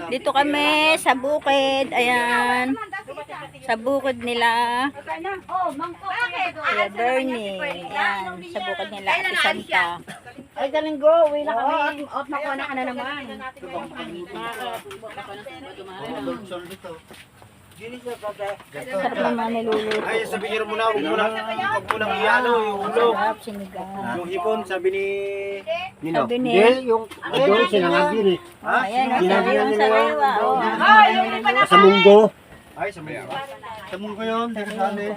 Dito kami sa bukid. Ayan. Sa bukid nila. Kuya Bernie. Ayan. Sa bukid nila. Ate Santa. Ay, Galinggo, uwi na kami. Off na ko na ka na naman. Sarap naman niluluto. Ay, sabihin mo na, huwag mo nang iyalo, yung ulo. Sarap, sinigang. Yung hipon, sabi ni Nino. Sabi ni. yung doon sinangag yun eh. Ayan. Sariwang sariwa. Oh. Sa munggo. Ay, sa munggo. Sa munggo yun, dito sa amin.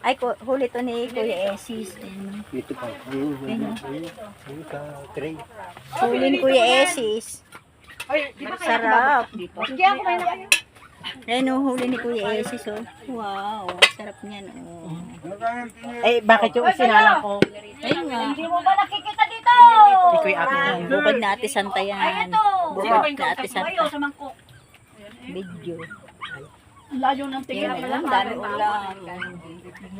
Ay, huli to ni Kuya Esis. Ito pa. Tray. Huli ni Kuya Esis. Sarap. Hindi ako kayo na kayo. Ayan o, huli ni Kuya Esis. Oh. Wow, sarap niyan. Oh. Eh, bakit yung sinala ko? Ayun nga. Hindi mo ba nakikita dito? Iko'y akin. Bukod na Ate Santa yan. Bukod na Ate Santa. Video. Layo ng tingin. Yan lang, dami ulam.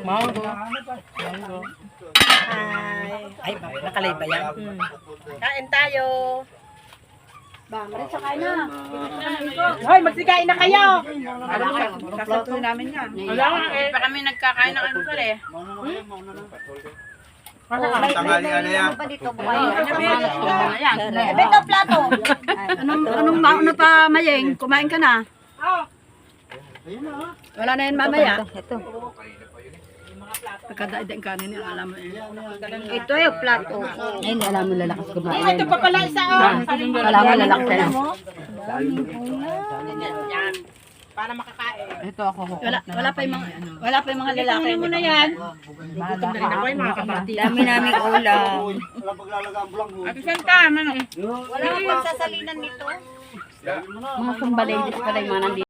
Mango. Ay, Nakalay ba yan? Kain tayo. Ba, marit sa kain na. Hoy, magsikain na kayo. Kasantuin namin yan. Wala nga eh. Pa kami nagkakain ng ano pala eh. Tangali ka na yan. Ito plato. Ano pa mayeng? Kumain ka na? Wala na yan mamaya. Ito. Pagkadaidang kanin yan, alam mo eh. Ito yung plato. Ayun, alam mo lalakas kumain. Ito pa pala isa oh. Wala mo lalakas na. Yan. Para makakain. Ito ako. Wala pa yung mga lalaki. Ito muna yan. Gutom na rin ako yung mga kabati. Dami naming ulam. Wala paglalaga ang bulang. Ate Santa, ano? Wala kang pagsasalinan nito. Mga sumbalendis pala yung mga nandito.